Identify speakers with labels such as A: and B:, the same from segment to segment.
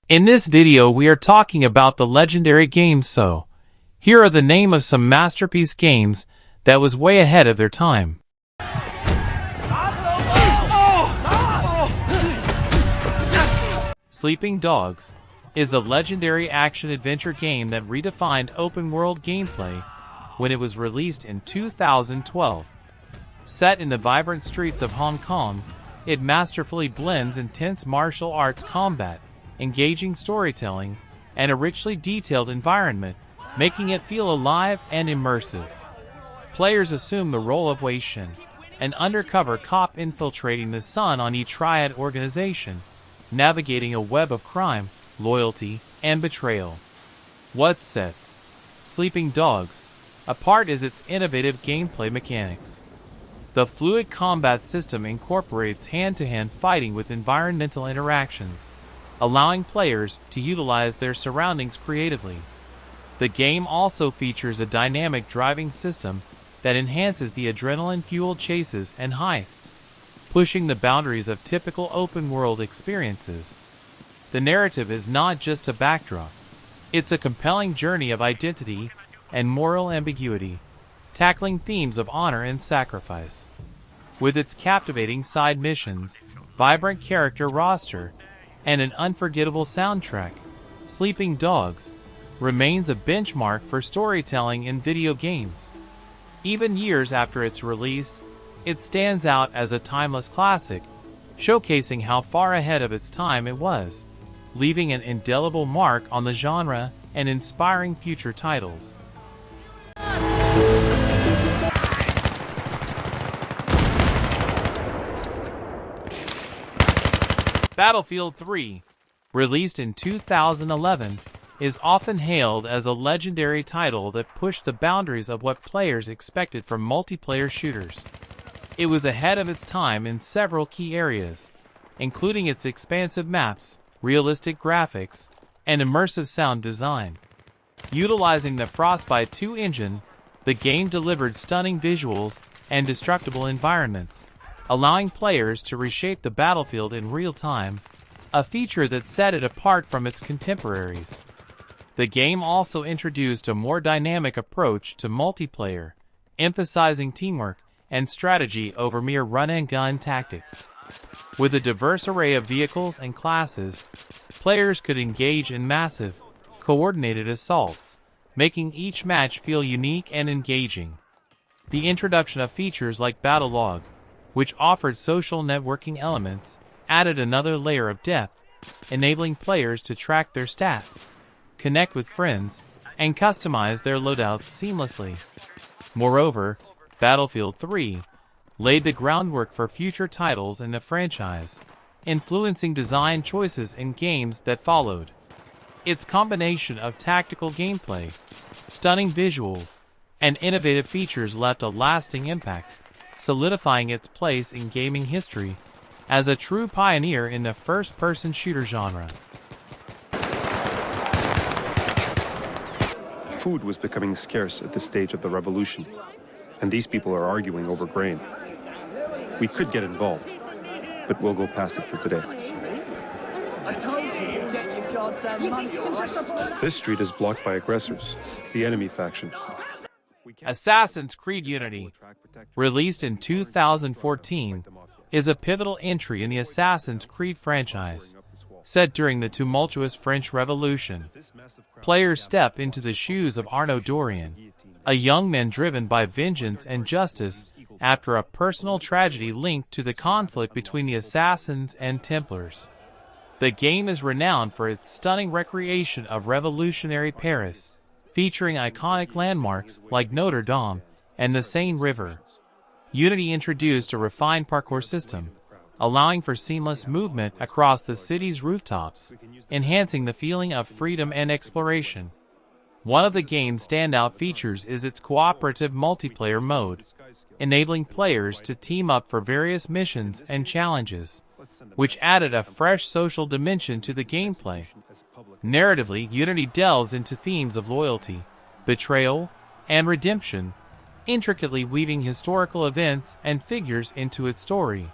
A: In this video we are talking about the legendary game So. Here are the name of some masterpiece games that was way ahead of their time. Sleeping Dogs is a legendary action-adventure game that redefined open-world gameplay when it was released in 2012. Set in the vibrant streets of Hong Kong, it masterfully blends intense martial arts combat, engaging storytelling, and a richly detailed environment, making it feel alive and immersive. Players assume the role of Wei Shen, an undercover cop infiltrating the Sun on E Triad organization, navigating a web of crime, loyalty, and betrayal. What sets Sleeping Dogs apart is its innovative gameplay mechanics. The fluid combat system incorporates hand-to-hand fighting with environmental interactions, allowing players to utilize their surroundings creatively. The game also features a dynamic driving system that enhances the adrenaline-fueled chases and heists, pushing the boundaries of typical open-world experiences. The narrative is not just a backdrop. It's a compelling journey of identity and moral ambiguity, tackling themes of honor and sacrifice. With its captivating side missions, vibrant character roster, and an unforgettable soundtrack, Sleeping Dogs remains a benchmark for storytelling in video games. Even years after its release, it stands out as a timeless classic, showcasing how far ahead of its time it was, leaving an indelible mark on the genre and inspiring future titles. Battlefield 3, released in 2011, is often hailed as a legendary title that pushed the boundaries of what players expected from multiplayer shooters. It was ahead of its time in several key areas, including its expansive maps, realistic graphics, and immersive sound design. Utilizing the Frostbite 2 engine, the game delivered stunning visuals and destructible environments, allowing players to reshape the battlefield in real time, a feature that set it apart from its contemporaries. The game also introduced a more dynamic approach to multiplayer, emphasizing teamwork and strategy over mere run-and-gun tactics. With a diverse array of vehicles and classes, players could engage in massive, coordinated assaults, making each match feel unique and engaging. The introduction of features like Battle Log, which offered social networking elements, added another layer of depth, enabling players to track their stats, connect with friends, and customize their loadouts seamlessly. Moreover, Battlefield 3 laid the groundwork for future titles in the franchise, influencing design choices in games that followed. Its combination of tactical gameplay, stunning visuals, and innovative features left a lasting impact, solidifying its place in gaming history as a true pioneer in the first-person shooter genre.
B: Food was becoming scarce at this stage of the revolution, and these people are arguing over grain. We could get involved, but we'll go past it for today. This street is blocked by aggressors, the enemy faction.
A: Assassin's Creed Unity, released in 2014, is a pivotal entry in the Assassin's Creed franchise. Set during the tumultuous French Revolution, players step into the shoes of Arnaud Dorian, a young man driven by vengeance and justice after a personal tragedy linked to the conflict between the Assassins and Templars. The game is renowned for its stunning recreation of revolutionary Paris, featuring iconic landmarks like Notre Dame and the Seine River. Unity introduced a refined parkour system, allowing for seamless movement across the city's rooftops, enhancing the feeling of freedom and exploration. One of the game's standout features is its cooperative multiplayer mode, enabling players to team up for various missions and challenges, which added a fresh social dimension to the gameplay. Narratively, Unity delves into themes of loyalty, betrayal, and redemption, intricately weaving historical events and figures into its story.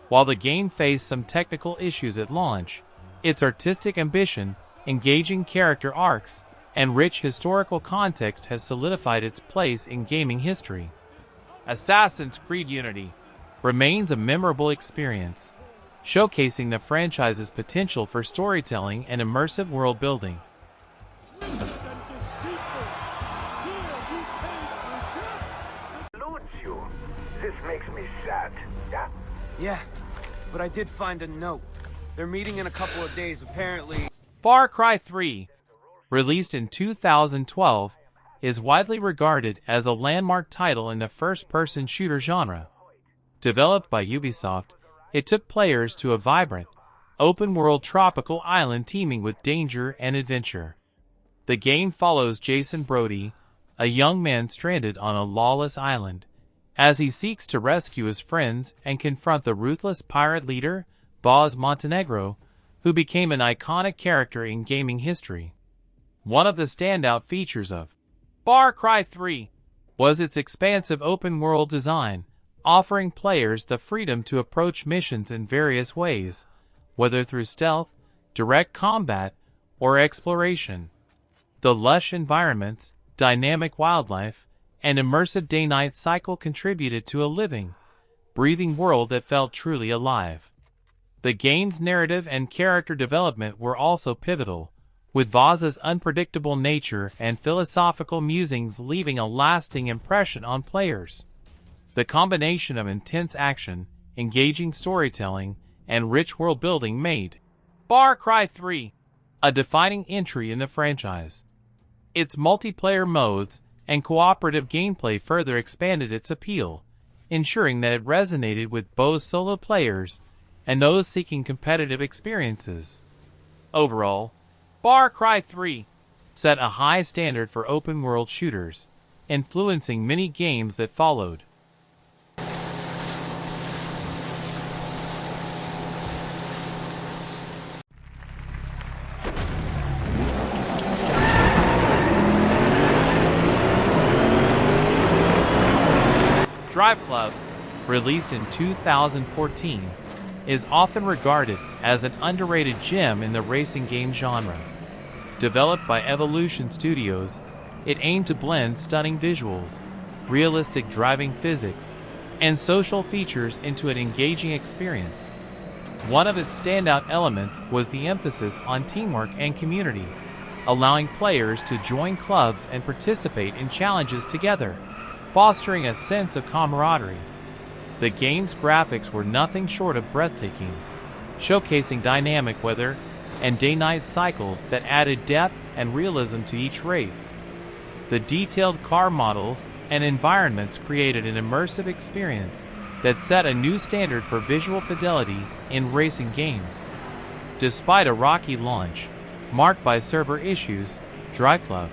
A: While the game faced some technical issues at launch, Its artistic ambition, engaging character arcs, and rich historical context has solidified its place in gaming history. Assassin's Creed Unity remains a memorable experience, showcasing the franchise's potential for storytelling and immersive world building.
C: This makes me sad.
D: Yeah, but I did find a note. They're meeting in a couple of days, apparently.
A: Far Cry 3, released in 2012, is widely regarded as a landmark title in the first-person shooter genre. Developed by Ubisoft, it took players to a vibrant, open-world tropical island teeming with danger and adventure. The game follows Jason Brody, a young man stranded on a lawless island, as he seeks to rescue his friends and confront the ruthless pirate leader, Boz Montenegro, who became an iconic character in gaming history. One of the standout features of Far Cry 3 was its expansive open-world design, offering players the freedom to approach missions in various ways, whether through stealth, direct combat, or exploration. The lush environments, dynamic wildlife, and immersive day-night cycle contributed to a living, breathing world that felt truly alive. The game's narrative and character development were also pivotal, with Vaz's unpredictable nature and philosophical musings leaving a lasting impression on players. The combination of intense action, engaging storytelling, and rich world-building made Far Cry 3 a defining entry in the franchise. Its multiplayer modes and cooperative gameplay further expanded its appeal, ensuring that it resonated with both solo players and those seeking competitive experiences. Overall, Far Cry 3 set a high standard for open-world shooters, influencing many games that followed. Drive Club, released in 2014, is often regarded as an underrated gem in the racing game genre. Developed by Evolution Studios, it aimed to blend stunning visuals, realistic driving physics, and social features into an engaging experience. One of its standout elements was the emphasis on teamwork and community, allowing players to join clubs and participate in challenges together, fostering a sense of camaraderie. The game's graphics were nothing short of breathtaking, showcasing dynamic weather and day-night cycles that added depth and realism to each race. The detailed car models and environments created an immersive experience that set a new standard for visual fidelity in racing games. Despite a rocky launch, marked by server issues, Drive Club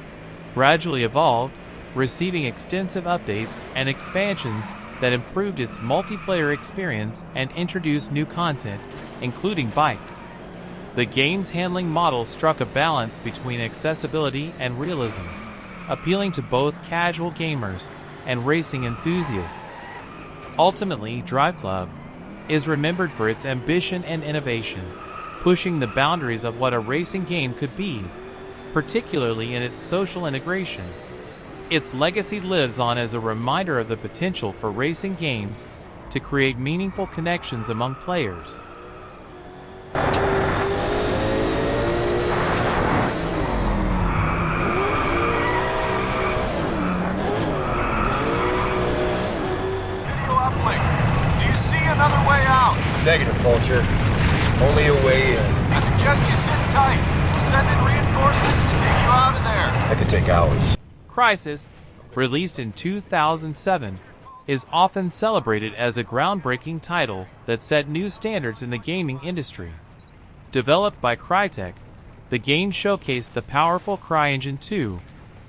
A: gradually evolved, receiving extensive updates and expansions that improved its multiplayer experience and introduced new content, including bikes. The game's handling model struck a balance between accessibility and realism, appealing to both casual gamers and racing enthusiasts. Ultimately, Drive Club is remembered for its ambition and innovation, pushing the boundaries of what a racing game could be, particularly in its social integration. Its legacy lives on as a reminder of the potential for racing games to create meaningful connections among players.
C: Video uplink. Do you see another way out?
E: Negative, Vulture. Only a way in.
C: I suggest you sit tight. We'll send in reinforcements to dig you out of there.
E: That could take hours.
A: Crysis, released in 2007, is often celebrated as a groundbreaking title that set new standards in the gaming industry. Developed by Crytek, the game showcased the powerful CryEngine 2,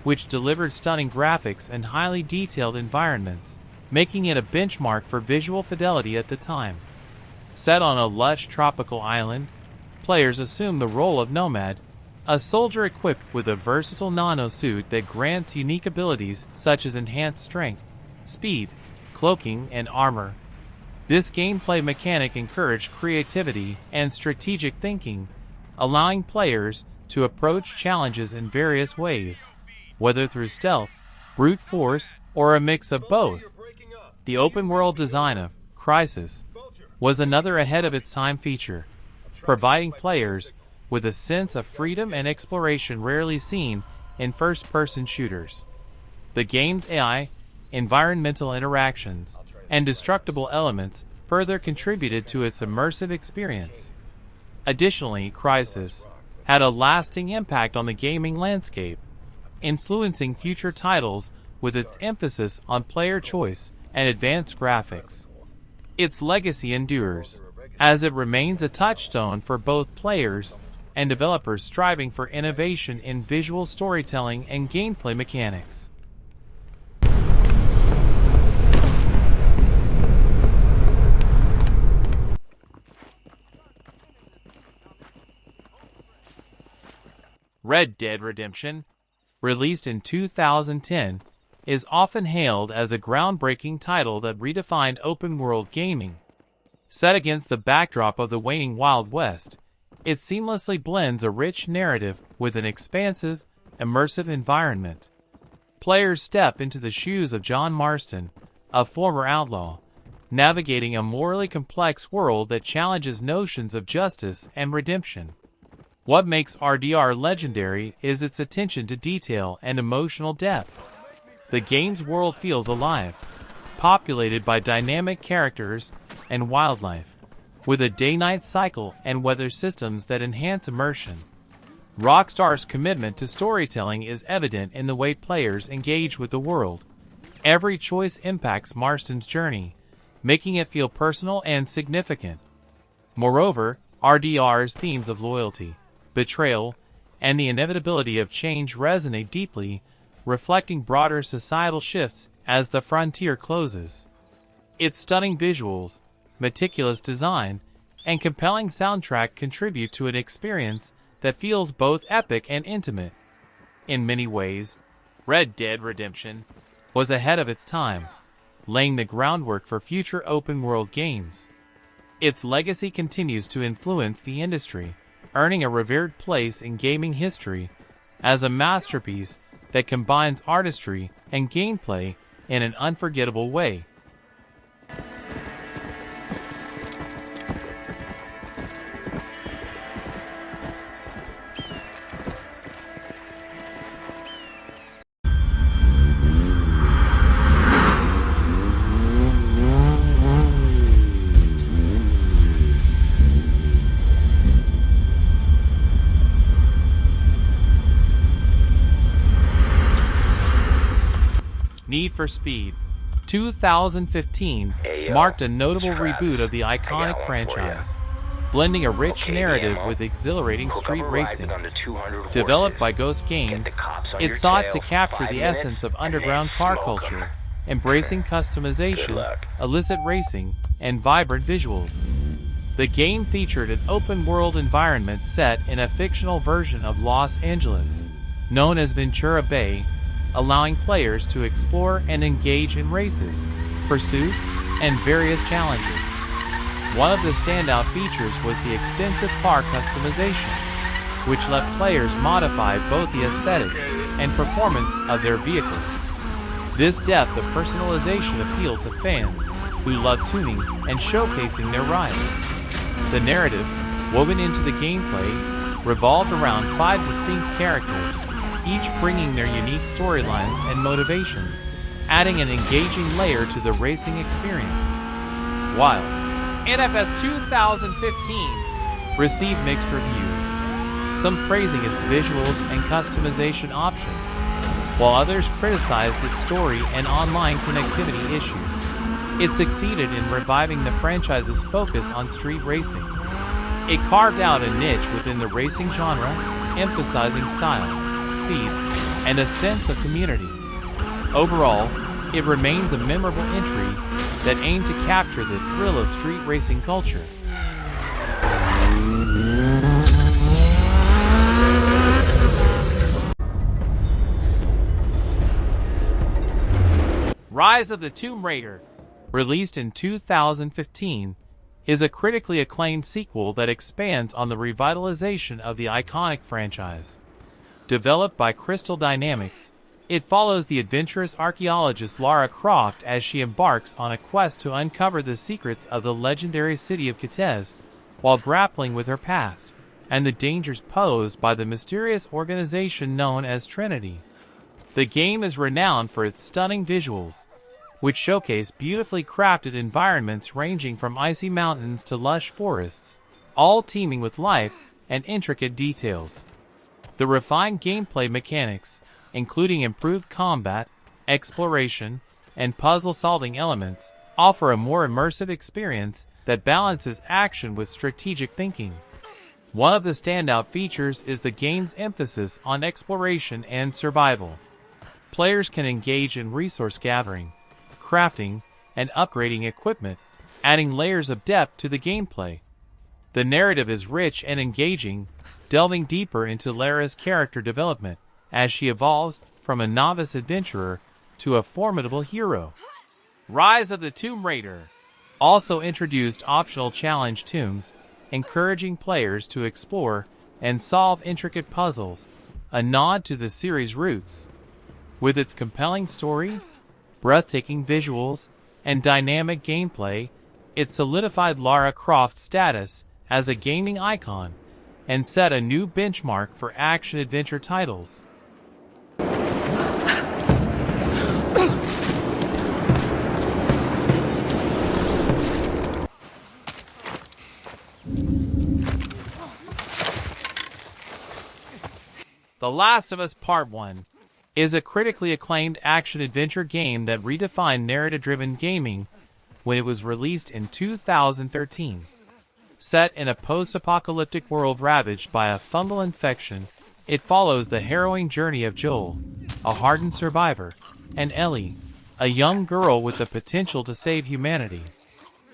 A: which delivered stunning graphics and highly detailed environments, making it a benchmark for visual fidelity at the time. Set on a lush tropical island, players assume the role of Nomad, a soldier equipped with a versatile nano-suit that grants unique abilities such as enhanced strength, speed, cloaking, and armor. This gameplay mechanic encouraged creativity and strategic thinking, allowing players to approach challenges in various ways, whether through stealth, brute force, or a mix of both. The open-world design of Crysis was another ahead-of-its-time feature, providing players with a sense of freedom and exploration rarely seen in first-person shooters. The game's AI, environmental interactions, and destructible elements further contributed to its immersive experience. Additionally, Crysis had a lasting impact on the gaming landscape, influencing future titles with its emphasis on player choice and advanced graphics. Its legacy endures, as it remains a touchstone for both players and developers striving for innovation in visual storytelling and gameplay mechanics. Red Dead Redemption, released in 2010, is often hailed as a groundbreaking title that redefined open-world gaming. Set against the backdrop of the waning Wild West, it seamlessly blends a rich narrative with an expansive, immersive environment. Players step into the shoes of John Marston, a former outlaw, navigating a morally complex world that challenges notions of justice and redemption. What makes RDR legendary is its attention to detail and emotional depth. The game's world feels alive, populated by dynamic characters and wildlife, with a day-night cycle and weather systems that enhance immersion. Rockstar's commitment to storytelling is evident in the way players engage with the world. Every choice impacts Marston's journey, making it feel personal and significant. Moreover, RDR's themes of loyalty, betrayal, and the inevitability of change resonate deeply, reflecting broader societal shifts as the frontier closes. Its stunning visuals, meticulous design, and compelling soundtrack contribute to an experience that feels both epic and intimate. In many ways, Red Dead Redemption was ahead of its time, laying the groundwork for future open-world games. Its legacy continues to influence the industry, earning a revered place in gaming history as a masterpiece that combines artistry and gameplay in an unforgettable way. Need for Speed 2015 marked a notable reboot of the iconic franchise, blending a rich narrative with exhilarating street racing. Developed by Ghost Games, it sought to capture the essence of underground car culture, embracing customization, illicit racing, and vibrant visuals. The game featured an open-world environment set in a fictional version of Los Angeles, known as Ventura Bay, allowing players to explore and engage in races, pursuits, and various challenges. One of the standout features was the extensive car customization, which let players modify both the aesthetics and performance of their vehicles. This depth of personalization appealed to fans who love tuning and showcasing their rides. The narrative, woven into the gameplay, revolved around 5 distinct characters, each bringing their unique storylines and motivations, adding an engaging layer to the racing experience. While NFS 2015 received mixed reviews, some praising its visuals and customization options, while others criticized its story and online connectivity issues. It succeeded in reviving the franchise's focus on street racing. It carved out a niche within the racing genre, emphasizing style, speed, and a sense of community. Overall, it remains a memorable entry that aimed to capture the thrill of street racing culture. Rise of the Tomb Raider, released in 2015, is a critically acclaimed sequel that expands on the revitalization of the iconic franchise. Developed by Crystal Dynamics, it follows the adventurous archaeologist Lara Croft as she embarks on a quest to uncover the secrets of the legendary city of Kitez, while grappling with her past and the dangers posed by the mysterious organization known as Trinity. The game is renowned for its stunning visuals, which showcase beautifully crafted environments ranging from icy mountains to lush forests, all teeming with life and intricate details. The refined gameplay mechanics, including improved combat, exploration, and puzzle-solving elements, offer a more immersive experience that balances action with strategic thinking. One of the standout features is the game's emphasis on exploration and survival. Players can engage in resource gathering, crafting, and upgrading equipment, adding layers of depth to the gameplay. The narrative is rich and engaging, delving deeper into Lara's character development as she evolves from a novice adventurer to a formidable hero. Rise of the Tomb Raider also introduced optional challenge tombs, encouraging players to explore and solve intricate puzzles, a nod to the series' roots. With its compelling story, breathtaking visuals, and dynamic gameplay, it solidified Lara Croft's status as a gaming icon and set a new benchmark for action-adventure titles. The Last of Us Part 1 is a critically acclaimed action-adventure game that redefined narrative-driven gaming when it was released in 2013. Set in a post-apocalyptic world ravaged by a fungal infection, it follows the harrowing journey of Joel, a hardened survivor, and Ellie, a young girl with the potential to save humanity.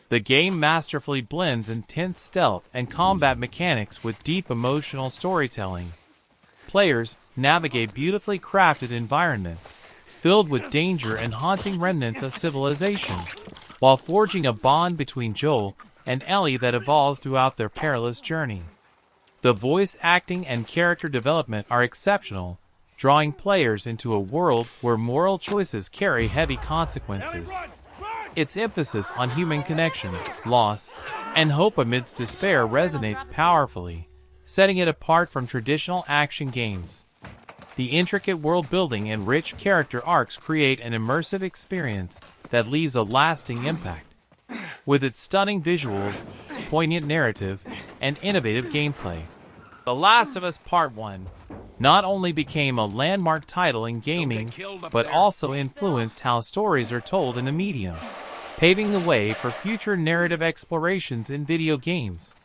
A: The game masterfully blends intense stealth and combat mechanics with deep emotional storytelling. Players navigate beautifully crafted environments, filled with danger and haunting remnants of civilization, while forging a bond between Joel and Ellie that evolves throughout their perilous journey. The voice acting and character development are exceptional, drawing players into a world where moral choices carry heavy consequences. Its emphasis on human connection, loss, and hope amidst despair resonates powerfully, setting it apart from traditional action games. The intricate world building and rich character arcs create an immersive experience that leaves a lasting impact. With its stunning visuals, poignant narrative, and innovative gameplay, The Last of Us Part 1 not only became a landmark title in gaming, but also influenced how stories are told in the medium, paving the way for future narrative explorations in video games.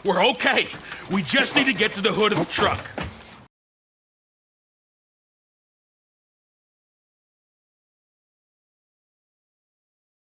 F: We're okay. We just need to get to the hood of the truck.